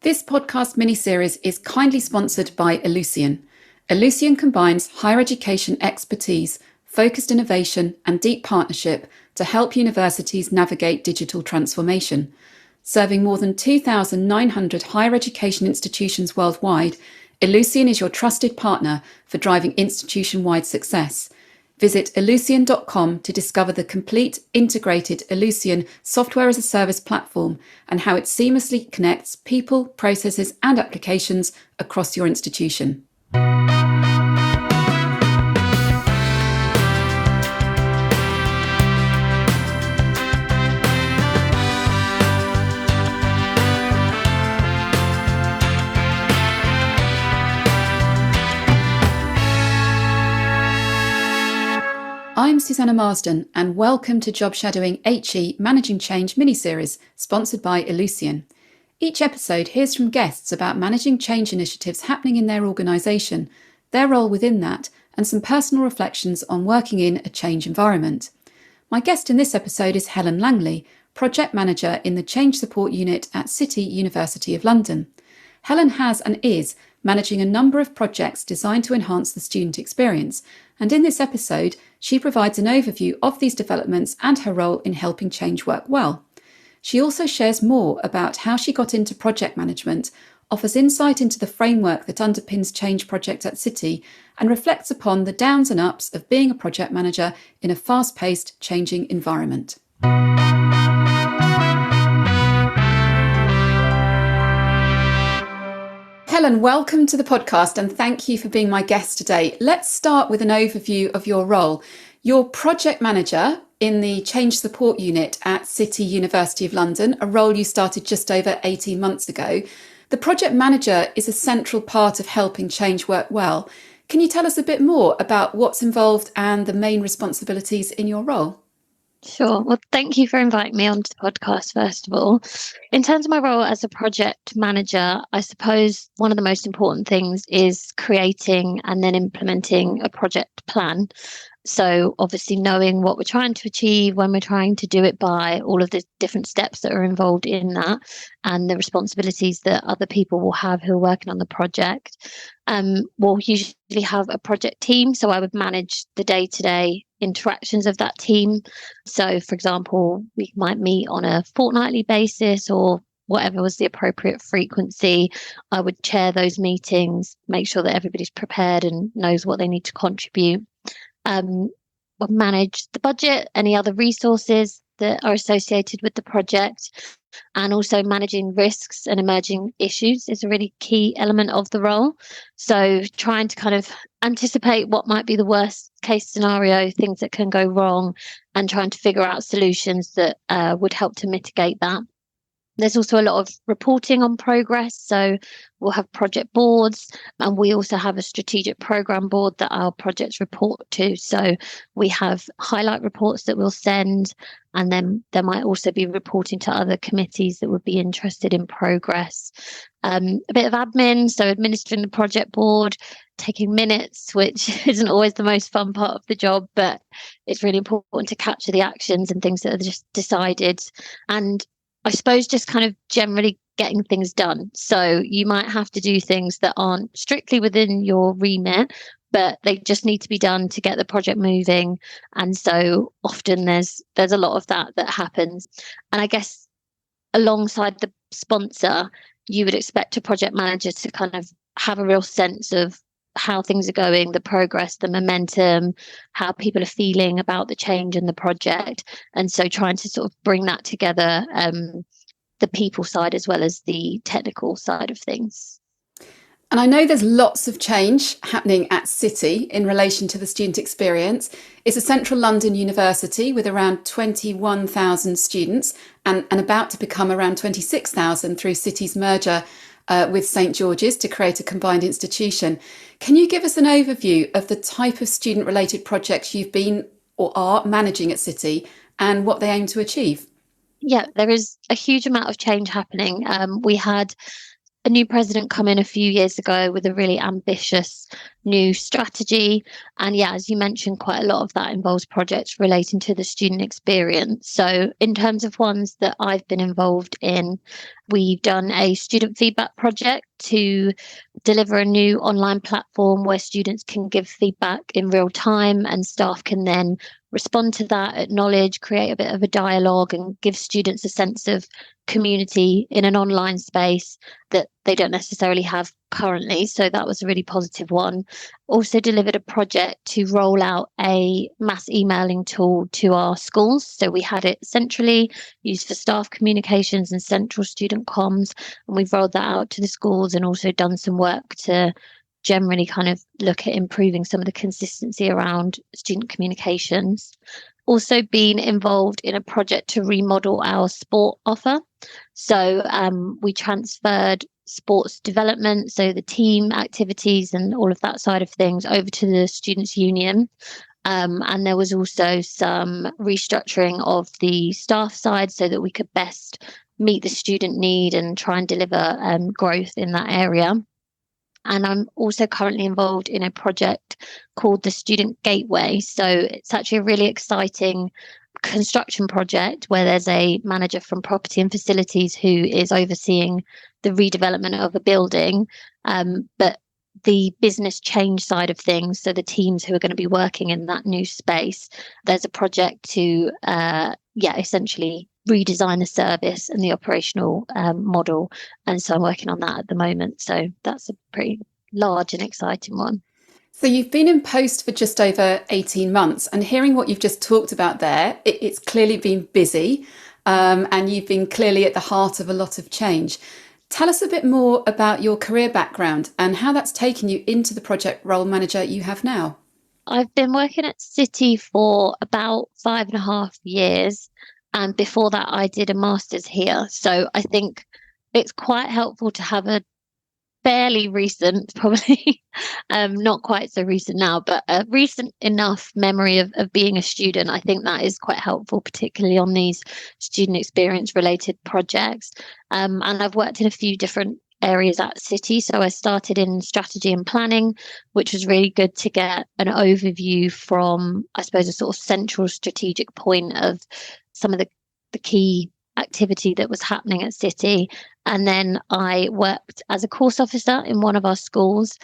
This podcast mini-series is kindly sponsored by Ellucian. Ellucian combines higher education expertise, focused innovation, and deep partnership to help universities navigate digital transformation. Serving more than 2,900 higher education institutions worldwide, Ellucian is your trusted partner for driving institution-wide success. Visit Ellucian.com to discover the complete integrated Ellucian software as a service platform and how it seamlessly connects people, processes, and applications across your institution. I'm Susanna Marsden, and welcome to Job Shadowing HE Managing Change mini-series, sponsored by Ellucian. Each episode hears from guests about managing change initiatives happening in their organisation, their role within that, and some personal reflections on working in a change environment. My guest in this episode is Helen Langley, Project Manager in the Change Support Unit at City University of London. Helen has and is managing a number of projects designed to enhance the student experience, and in this episode, she provides an overview of these developments and her role in helping change work well. She also shares more about how she got into project management, offers insight into the framework that underpins change projects at City, and reflects upon the downs and ups of being a project manager in a fast-paced, changing environment. Helen, welcome to the podcast and thank you for being my guest today. Let's start with an overview of your role. You're project manager in the Change Support Unit at City University of London, a role you started just over 18 months ago. The project manager is a central part of helping change work well. Can you tell us a bit more about what's involved and the main responsibilities in your role? Sure. Well, thank you for inviting me onto the podcast, first of all. In terms of my role as a project manager, I suppose one of the most important things is creating and then implementing a project plan. So obviously knowing what we're trying to achieve, when we're trying to do it by, all of the different steps that are involved in that, and the responsibilities that other people will have who are working on the project. We'll usually have a project team, so I would manage the day-to-day interactions of that team. So, for example, we might meet on a fortnightly basis or whatever was the appropriate frequency. I would chair those meetings, make sure that everybody's prepared and knows what they need to contribute. We'll manage the budget, any other resources that are associated with the project, and also managing risks and emerging issues is a really key element of the role. So trying to kind of anticipate what might be the worst case scenario, things that can go wrong, and trying to figure out solutions that would help to mitigate that. There's also a lot of reporting on progress. So we'll have project boards, and we also have a strategic program board that our projects report to. So we have highlight reports that we'll send, and then there might also be reporting to other committees that would be interested in progress. A bit of admin, so administering the project board, taking minutes, which isn't always the most fun part of the job, but it's really important to capture the actions and things that are just decided. And I suppose just kind of generally getting things done. So you might have to do things that aren't strictly within your remit, but they just need to be done to get the project moving. And so often there's a lot of that happens. And I guess alongside the sponsor, you would expect a project manager to kind of have a real sense of how things are going, the progress, the momentum, how people are feeling about the change in the project. And so trying to sort of bring that together, the people side as well as the technical side of things. And I know there's lots of change happening at City in relation to the student experience. It's a central London university with around 21,000 students and about to become around 26,000 through City's merger with St George's to create a combined institution. Can you give us an overview of the type of student-related projects you've been or are managing at City and what they aim to achieve? Yeah, there is a huge amount of change happening. We had a new president come in a few years ago with a really ambitious new strategy. And yeah, as you mentioned, quite a lot of that involves projects relating to the student experience. So, in terms of ones that I've been involved in, we've done a student feedback project to deliver a new online platform where students can give feedback in real time and staff can then respond to that, acknowledge, create a bit of a dialogue, and give students a sense of community in an online space that they don't necessarily have currently. So that was a really positive one. Also delivered a project to roll out a mass emailing tool to our schools. So we had it centrally used for staff communications and central student comms, and we've rolled that out to the schools and also done some work to generally kind of look at improving some of the consistency around student communications. Also been involved in a project to remodel our sport offer. So we transferred sports development, so the team activities and all of that side of things, over to the Students' Union. And there was also some restructuring of the staff side so that we could best meet the student need and try and deliver growth in that area. And I'm also currently involved in a project called the Student Gateway. So it's actually a really exciting construction project where there's a manager from property and facilities who is overseeing the redevelopment of a building. But the business change side of things, so the teams who are going to be working in that new space, there's a project to, essentially redesign the service and the operational model. And so I'm working on that at the moment. So that's a pretty large and exciting one. So you've been in post for just over 18 months, and hearing what you've just talked about there, it's clearly been busy, and you've been clearly at the heart of a lot of change. Tell us a bit more about your career background and how that's taken you into the project role manager you have now. I've been working at City for about 5.5 years. And before that, I did a master's here. So I think it's quite helpful to have a fairly recent, probably not quite so recent now, but a recent enough memory of being a student. I think that is quite helpful, particularly on these student experience related projects. And I've worked in a few different areas at City. So I started in strategy and planning, which was really good to get an overview from, I suppose, a sort of central strategic point of some of the key activity that was happening at City. And then I worked as a course officer in one of our schools.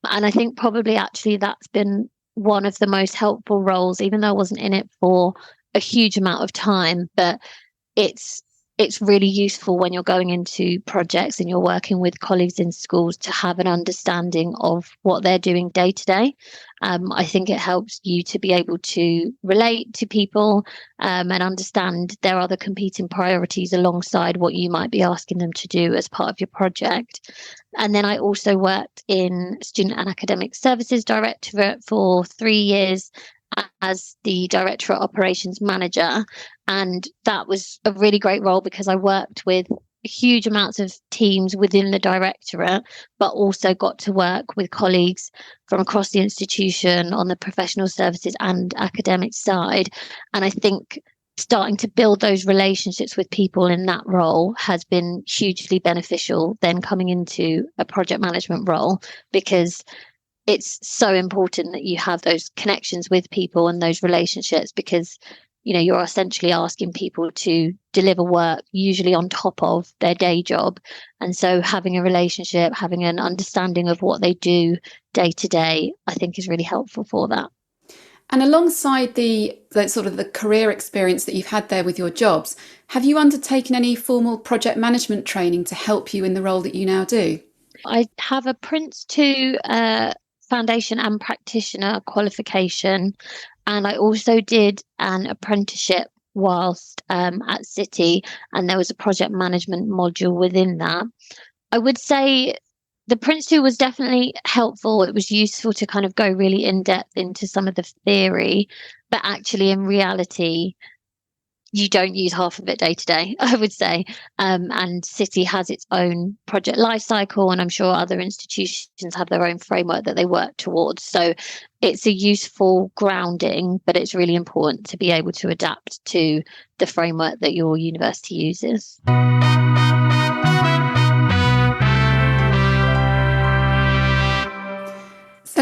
And I think probably actually that's been one of the most helpful roles, even though I wasn't in it for a huge amount of time. But it's really useful when you're going into projects and you're working with colleagues in schools to have an understanding of what they're doing day to day. I think it helps you to be able to relate to people and understand their other competing priorities alongside what you might be asking them to do as part of your project. And then I also worked in Student and Academic Services Directorate for 3 years as the Directorate Operations Manager. And that was a really great role because I worked with huge amounts of teams within the directorate, but also got to work with colleagues from across the institution on the professional services and academic side. And I think starting to build those relationships with people in that role has been hugely beneficial then coming into a project management role, because it's so important that you have those connections with people and those relationships, because you're essentially asking people to deliver work usually on top of their day job. And so having a relationship, having an understanding of what they do day to day, I think is really helpful for that. And alongside the sort of the career experience that you've had there with your jobs, have you undertaken any formal project management training to help you in the role that you now do? I have a Prince 2 foundation and practitioner qualification. And I also did an apprenticeship whilst at City, and there was a project management module within that. I would say the Prince 2 was definitely helpful. It was useful to kind of go really in depth into some of the theory, but actually in reality, you don't use half of it day to day, I would say. And City has its own project lifecycle, and I'm sure other institutions have their own framework that they work towards. So it's a useful grounding, but it's really important to be able to adapt to the framework that your university uses.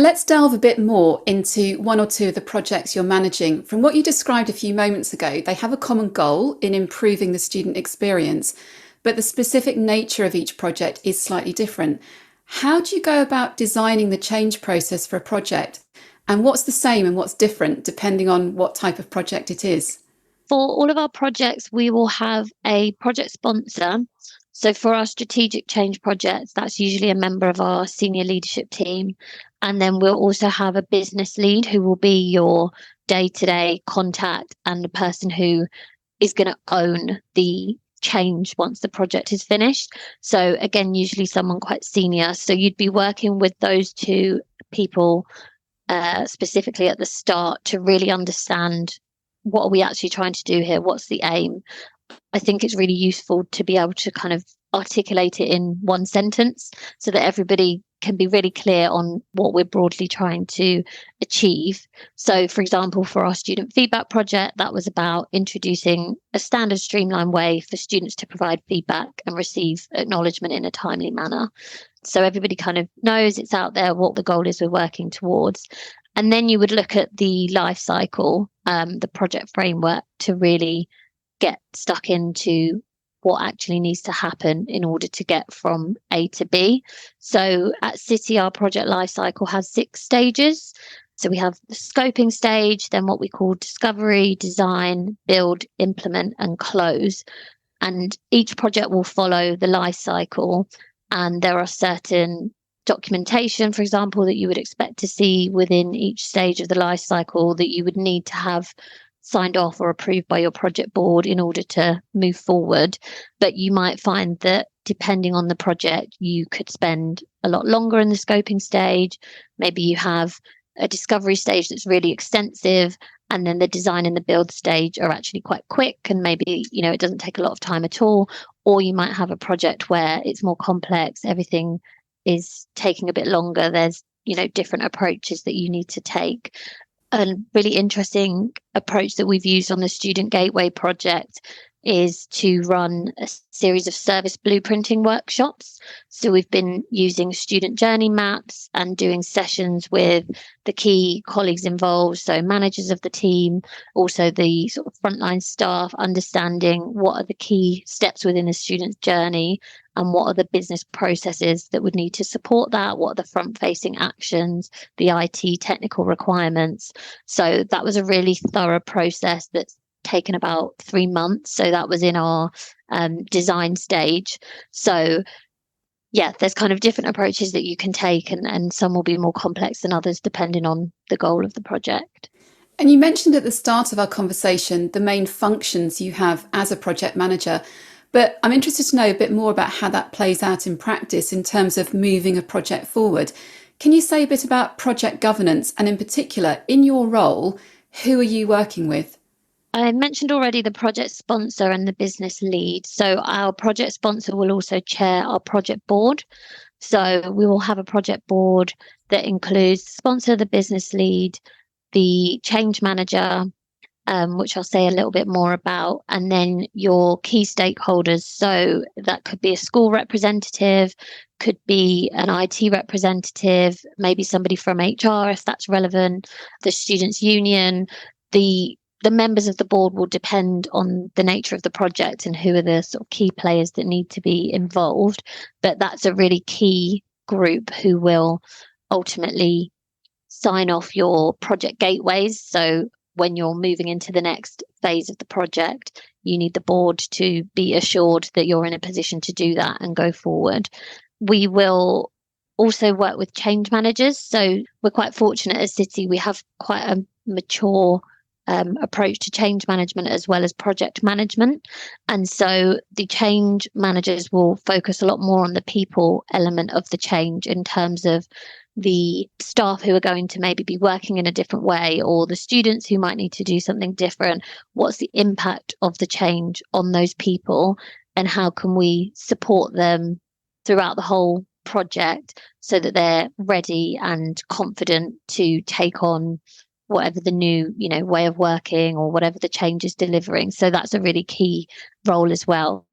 So let's delve a bit more into one or two of the projects you're managing. From what you described a few moments ago, they have a common goal in improving the student experience, but the specific nature of each project is slightly different. How do you go about designing the change process for a project? And what's the same and what's different depending on what type of project it is? For all of our projects, we will have a project sponsor. So for our strategic change projects, that's usually a member of our senior leadership team. And then we'll also have a business lead who will be your day-to-day contact and the person who is going to own the change once the project is finished. So again, usually someone quite senior. So you'd be working with those two people specifically at the start to really understand what are we actually trying to do here? What's the aim? I think it's really useful to be able to kind of articulate it in one sentence so that everybody can be really clear on what we're broadly trying to achieve. So, for example, for our student feedback project, that was about introducing a standard streamlined way for students to provide feedback and receive acknowledgement in a timely manner. So everybody kind of knows it's out there, what the goal is we're working towards. And then you would look at the life cycle, the project framework to really get stuck into what actually needs to happen in order to get from A to B. So at City, our project life cycle has 6 stages. So we have the scoping stage, then what we call discovery, design, build, implement, and close. And each project will follow the life cycle. And there are certain documentation, for example, that you would expect to see within each stage of the life cycle that you would need to have signed off or approved by your project board in order to move forward. But you might find that depending on the project, you could spend a lot longer in the scoping stage. Maybe you have a discovery stage that's really extensive, and then the design and the build stage are actually quite quick, and maybe it doesn't take a lot of time at all. Or you might have a project where it's more complex, everything is taking a bit longer. There's different approaches that you need to take. A really interesting approach that we've used on the Student Gateway project is to run a series of service blueprinting workshops. So we've been using student journey maps and doing sessions with the key colleagues involved, so managers of the team, also the sort of frontline staff, understanding what are the key steps within the student's journey and what are the business processes that would need to support that, what are the front-facing actions, the IT technical requirements. So that was a really thorough process that's taken about 3 months. So that was in our design stage. So yeah, there's kind of different approaches that you can take, and some will be more complex than others depending on the goal of the project. And you mentioned at the start of our conversation the main functions you have as a project manager, but I'm interested to know a bit more about how that plays out in practice in terms of moving a project forward. Can you say a bit about project governance, and in particular, in your role, who are you working with? I mentioned already the project sponsor and the business lead. So our project sponsor will also chair our project board. So we will have a project board that includes the sponsor, the business lead, the change manager, which I'll say a little bit more about, and then your key stakeholders. So that could be a school representative, could be an IT representative, maybe somebody from HR if that's relevant, the students' union. The members of the board will depend on the nature of the project and who are the sort of key players that need to be involved. But that's a really key group who will ultimately sign off your project gateways. So when you're moving into the next phase of the project, you need the board to be assured that you're in a position to do that and go forward. We will also work with change managers. So we're quite fortunate as City, we have quite a mature approach to change management as well as project management. And so the change managers will focus a lot more on the people element of the change in terms of the staff who are going to maybe be working in a different way, or the students who might need to do something different. What's the impact of the change on those people, and how can we support them throughout the whole project so that they're ready and confident to take on whatever the new way of working or whatever the change is delivering. So that's a really key role as well.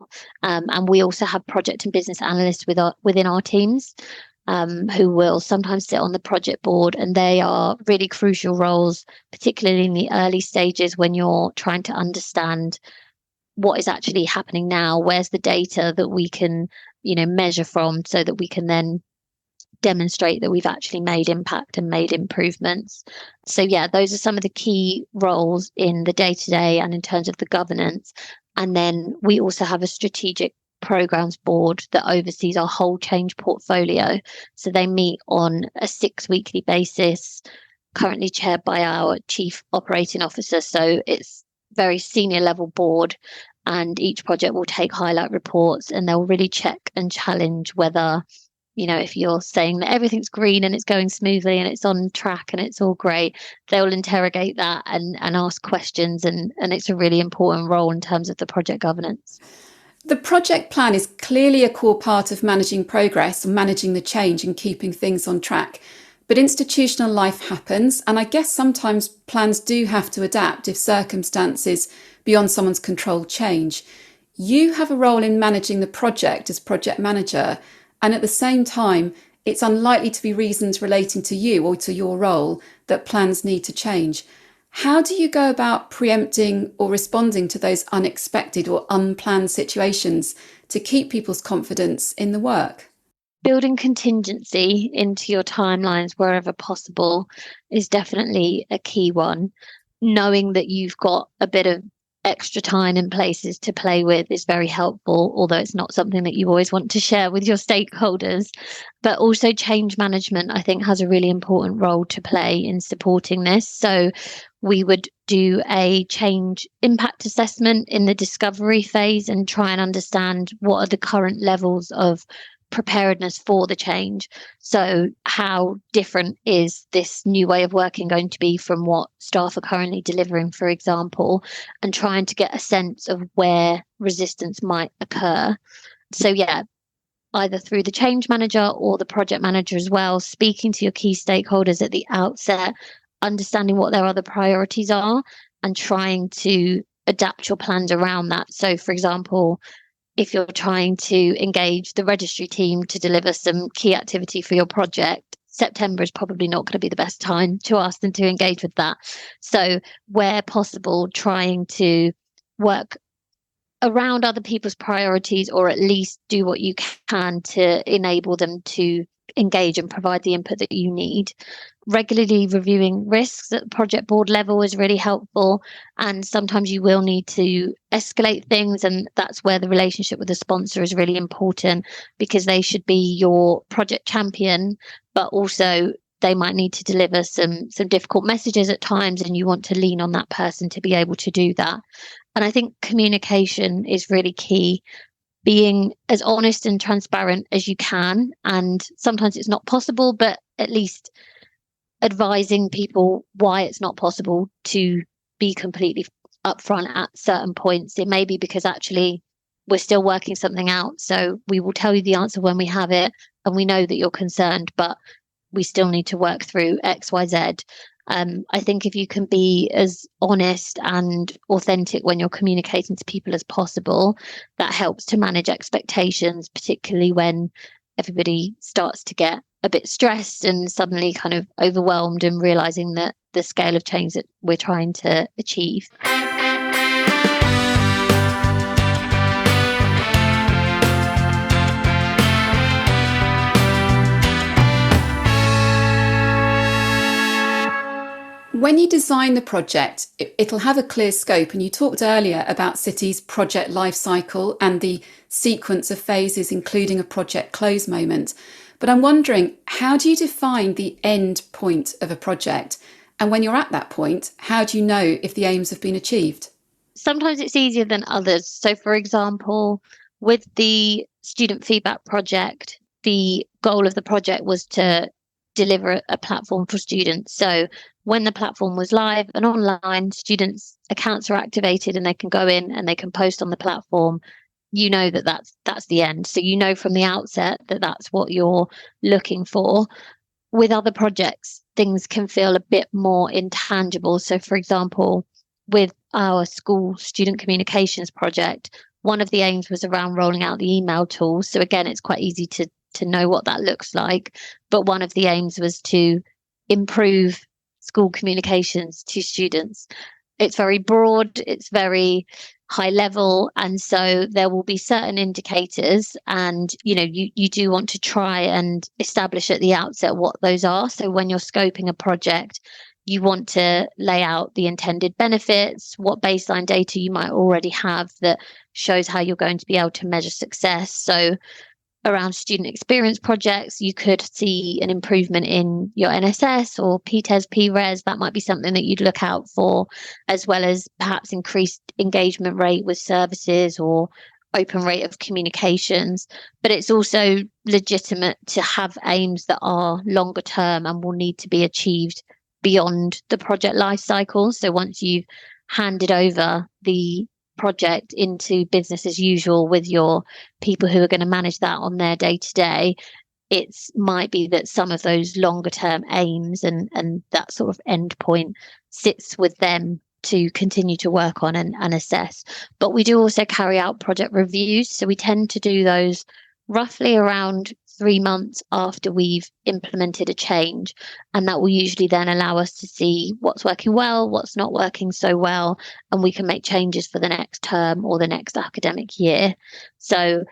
And we also have project and business analysts within our teams. who will sometimes sit on the project board, and they are really crucial roles, particularly in the early stages when you're trying to understand what is actually happening now, where's the data that we can, measure from, so that we can then demonstrate that we've actually made impact and made improvements. So yeah, those are some of the key roles in the day-to-day and in terms of the governance. And then we also have a strategic programs board that oversees our whole change portfolio. So they meet on a 6-weekly basis, currently chaired by our chief operating officer. So it's very senior level board, and each project will take highlight reports, and they'll really check and challenge whether, if you're saying that everything's green and it's going smoothly and it's on track and it's all great, they'll interrogate that and ask questions. And it's a really important role in terms of the project governance. The project plan is clearly a core part of managing progress and managing the change and keeping things on track. But institutional life happens, and I guess sometimes plans do have to adapt if circumstances beyond someone's control change. You have a role in managing the project as project manager, and at the same time, it's unlikely to be reasons relating to you or to your role that plans need to change. How do you go about preempting or responding to those unexpected or unplanned situations to keep people's confidence in the work? Building contingency into your timelines wherever possible is definitely a key one. Knowing that you've got a bit of extra time in places to play with is very helpful, although it's not something that you always want to share with your stakeholders. But also change management, I think, has a really important role to play in supporting this. So we would do a change impact assessment in the discovery phase and try and understand what are the current levels of preparedness for the change. So how different is this new way of working going to be from what staff are currently delivering, for example, and trying to get a sense of where resistance might occur. So yeah, either through the change manager or the project manager as well, speaking to your key stakeholders at the outset, understanding what their other priorities are and trying to adapt your plans around that. So for example, if you're trying to engage the registry team to deliver some key activity for your project, September is probably not going to be the best time to ask them to engage with that. So where possible, trying to work around other people's priorities, or at least do what you can to enable them to engage and provide the input that you need. Regularly reviewing risks at the project board level is really helpful, and sometimes you will need to escalate things, and that's where the relationship with the sponsor is really important, because they should be your project champion, but also they might need to deliver some difficult messages at times, and you want to lean on that person to be able to do that. And I think communication is really key, being as honest and transparent as you can. And sometimes it's not possible, but at least advising people why it's not possible to be completely upfront at certain points. It may be because actually we're still working something out. So we will tell you the answer when we have it, and we know that you're concerned, but we still need to work through X, Y, Z. I think if you can be as honest and authentic when you're communicating to people as possible, that helps to manage expectations, particularly when everybody starts to get a bit stressed and suddenly kind of overwhelmed and realizing that the scale of change that we're trying to achieve. When you design the project, it'll have a clear scope, and you talked earlier about City's project life cycle and the sequence of phases, including a project close moment. But I'm wondering, how do you define the end point of a project? And when you're at that point, how do you know if the aims have been achieved? Sometimes it's easier than others. So for example, with the student feedback project, the goal of the project was to deliver a platform for students. So when the platform was live and online, students' accounts are activated and they can go in and they can post on the platform. You know that that's the end. So you know from the outset that that's what you're looking for. With other projects, things can feel a bit more intangible. So for example, with our school student communications project, one of the aims was around rolling out the email tool. So again, it's quite easy to to know what that looks like. But one of the aims was to improve school communications to students. It's very broad, it's very high level, and so there will be certain indicators, and you do want to try and establish at the outset what those are. So when you're scoping a project, you want to lay out the intended benefits, what baseline data you might already have that shows how you're going to be able to measure success. So around student experience projects, you could see an improvement in your NSS or PTES, PRES. That might be something that you'd look out for, as well as perhaps increased engagement rate with services or open rate of communications. But it's also legitimate to have aims that are longer term and will need to be achieved beyond the project life cycle. So once you've handed over the project into business as usual with your people who are going to manage that on their day to day, it might be that some of those longer term aims and that sort of end point sits with them to continue to work on and assess. But we do also carry out project reviews. So we tend to do those roughly around 3 months after we've implemented a change. And that will usually then allow us to see what's working well, what's not working so well, and we can make changes for the next term or the next academic year. So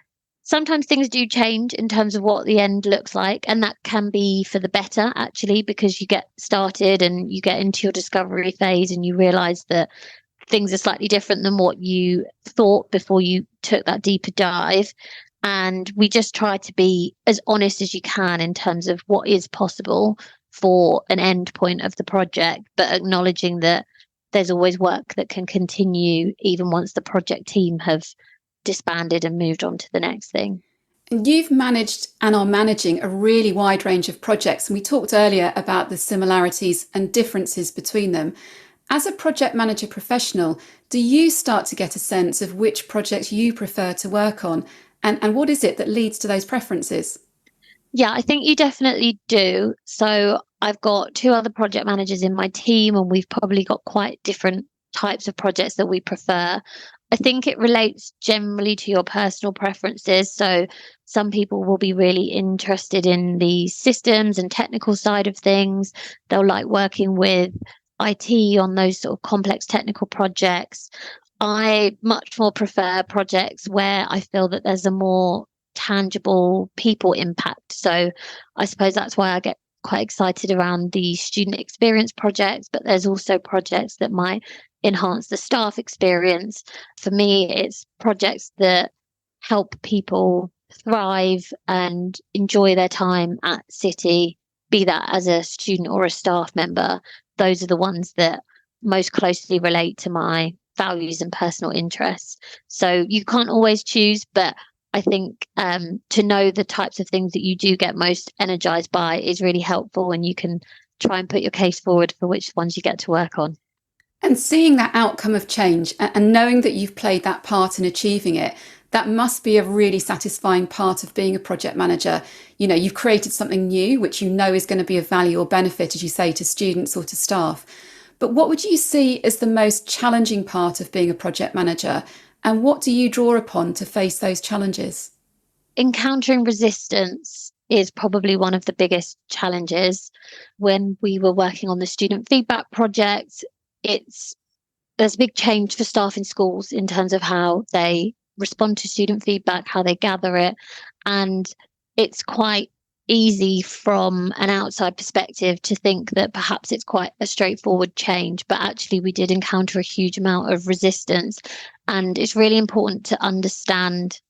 sometimes things do change in terms of what the end looks like, and that can be for the better, actually, because you get started and you get into your discovery phase and you realize that things are slightly different than what you thought before you took that deeper dive. And we just try to be as honest as you can in terms of what is possible for an end point of the project, but acknowledging that there's always work that can continue even once the project team have disbanded and moved on to the next thing. And you've managed and are managing a really wide range of projects. And we talked earlier about the similarities and differences between them. As a project manager professional, do you start to get a sense of which projects you prefer to work on? And what is it that leads to those preferences? Yeah, I think you definitely do. So I've got two other project managers in my team, and we've probably got quite different types of projects that we prefer. I think it relates generally to your personal preferences. So some people will be really interested in the systems and technical side of things. They'll like working with IT on those sort of complex technical projects. I much more prefer projects where I feel that there's a more tangible people impact. So I suppose that's why I get quite excited around the student experience projects, but there's also projects that might enhance the staff experience. For me, it's projects that help people thrive and enjoy their time at City, be that as a student or a staff member. Those are the ones that most closely relate to my values and personal interests. So you can't always choose, but I think to know the types of things that you do get most energized by is really helpful, and you can try and put your case forward for which ones you get to work on. And seeing that outcome of change and knowing that you've played that part in achieving it, that must be a really satisfying part of being a project manager. You've created something new, which you know is going to be of value or benefit, as you say, to students or to staff. But what would you see as the most challenging part of being a project manager? And what do you draw upon to face those challenges? Encountering resistance is probably one of the biggest challenges. When we were working on the student feedback project, there's a big change for staff in schools in terms of how they respond to student feedback, how they gather it. And it's quite easy from an outside perspective to think that perhaps it's quite a straightforward change, but actually we did encounter a huge amount of resistance. And it's really important to understand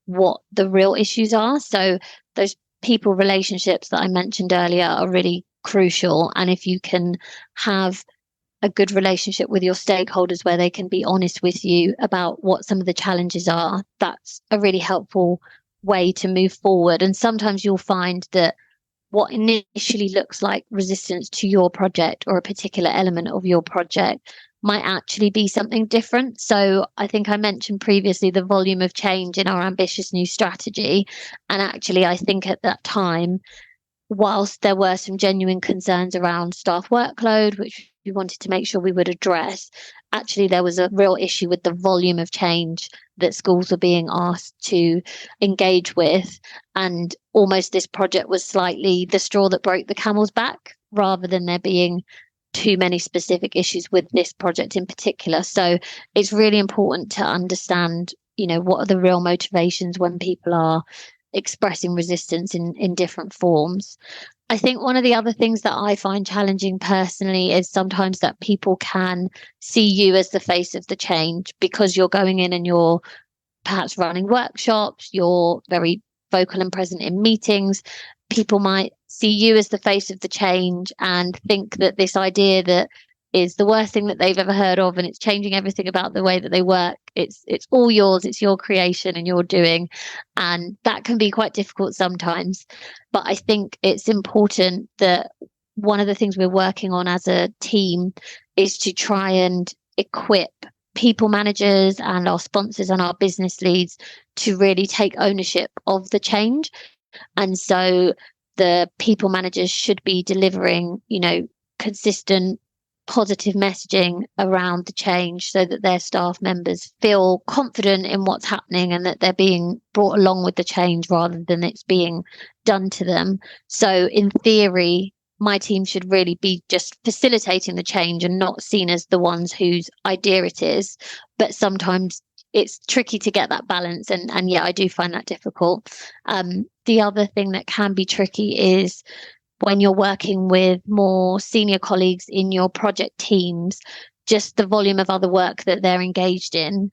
what the real issues are. So those people relationships that I mentioned earlier are really crucial. And if you can have a good relationship with your stakeholders where they can be honest with you about what some of the challenges are, that's a really helpful way to move forward. And sometimes you'll find that what initially looks like resistance to your project or a particular element of your project might actually be something different. So I think I mentioned previously the volume of change in our ambitious new strategy. And actually, I think at that time, whilst there were some genuine concerns around staff workload, which we wanted to make sure we would address, actually there was a real issue with the volume of change that schools were being asked to engage with. And almost this project was slightly the straw that broke the camel's back, rather than there being too many specific issues with this project in particular. So it's really important to understand, what are the real motivations when people are expressing resistance in different forms. I think one of the other things that I find challenging personally is sometimes that people can see you as the face of the change because you're going in and you're perhaps running workshops, you're very vocal and present in meetings. People might see you as the face of the change and think that this idea that is the worst thing that they've ever heard of and it's changing everything about the way that they work. It's all yours, it's your creation and you're doing. And that can be quite difficult sometimes. But I think it's important that one of the things we're working on as a team is to try and equip people managers and our sponsors and our business leads to really take ownership of the change. And so the people managers should be delivering, consistent positive messaging around the change so that their staff members feel confident in what's happening and that they're being brought along with the change rather than it's being done to them. So in theory, my team should really be just facilitating the change and not seen as the ones whose idea it is. But sometimes it's tricky to get that balance. And yeah, I do find that difficult. The other thing that can be tricky is when you're working with more senior colleagues in your project teams, just the volume of other work that they're engaged in.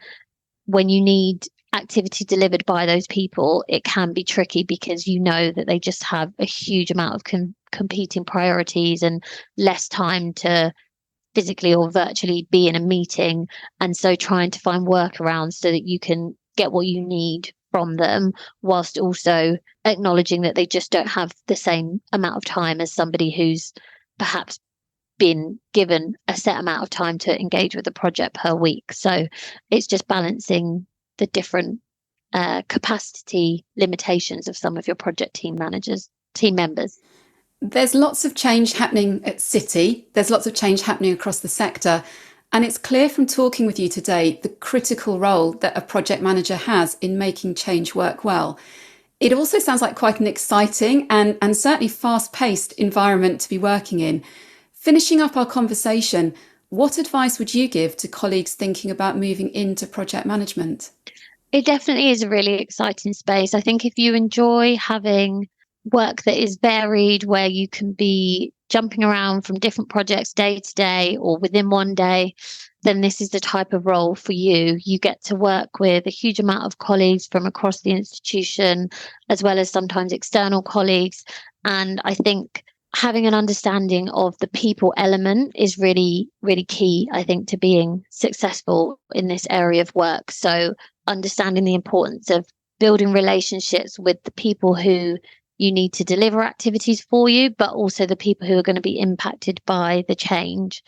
When you need activity delivered by those people, it can be tricky because that they just have a huge amount of competing priorities and less time to physically or virtually be in a meeting. And so trying to find workarounds so that you can get what you need from them, whilst also acknowledging that they just don't have the same amount of time as somebody who's perhaps been given a set amount of time to engage with the project per week. So it's just balancing the different capacity limitations of some of your project team members. There's lots of change happening at City. There's lots of change happening across the sector. And it's clear from talking with you today the critical role that a project manager has in making change work well. It also sounds like quite an exciting and certainly fast-paced environment to be working in. Finishing up our conversation, what advice would you give to colleagues thinking about moving into project management? It definitely is a really exciting space. I think if you enjoy having work that is varied, where you can be jumping around from different projects day to day or within one day, then this is the type of role for you. You get to work with a huge amount of colleagues from across the institution, as well as sometimes external colleagues. And I think having an understanding of the people element is really, really key, I think, to being successful in this area of work. So understanding the importance of building relationships with the people who you need to deliver activities for you, but also the people who are going to be impacted by the change.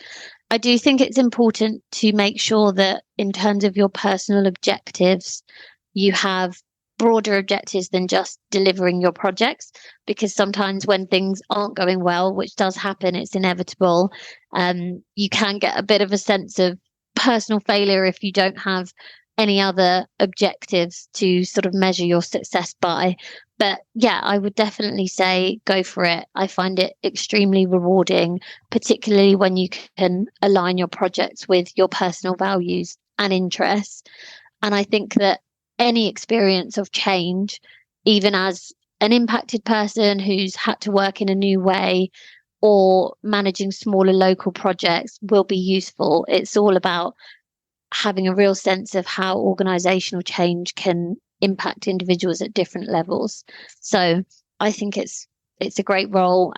I do think it's important to make sure that in terms of your personal objectives, you have broader objectives than just delivering your projects, because sometimes when things aren't going well, which does happen, it's inevitable, you can get a bit of a sense of personal failure if you don't have any other objectives to sort of measure your success by. But yeah, I would definitely say go for it. I find it extremely rewarding, particularly when you can align your projects with your personal values and interests. And I think that any experience of change, even as an impacted person who's had to work in a new way or managing smaller local projects, will be useful. It's all about having a real sense of how organizational change can impact individuals at different levels. So I think it's a great role.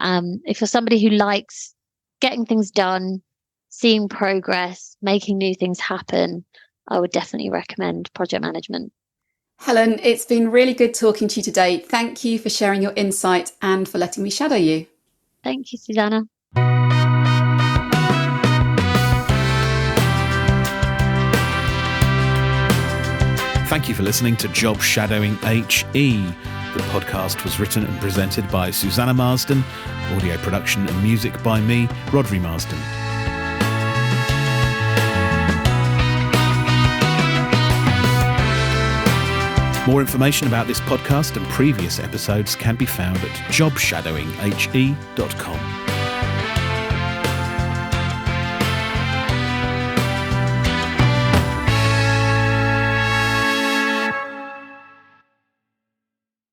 If you're somebody who likes getting things done, seeing progress, making new things happen, I would definitely recommend project management. Helen, it's been really good talking to you today. Thank you for sharing your insight and for letting me shadow you. Thank you, Susanna. Thank you for listening to Job Shadowing HE. The podcast was written and presented by Susanna Marsden, audio production and music by me, Rodri Marsden. More information about this podcast and previous episodes can be found at jobshadowinghe.com.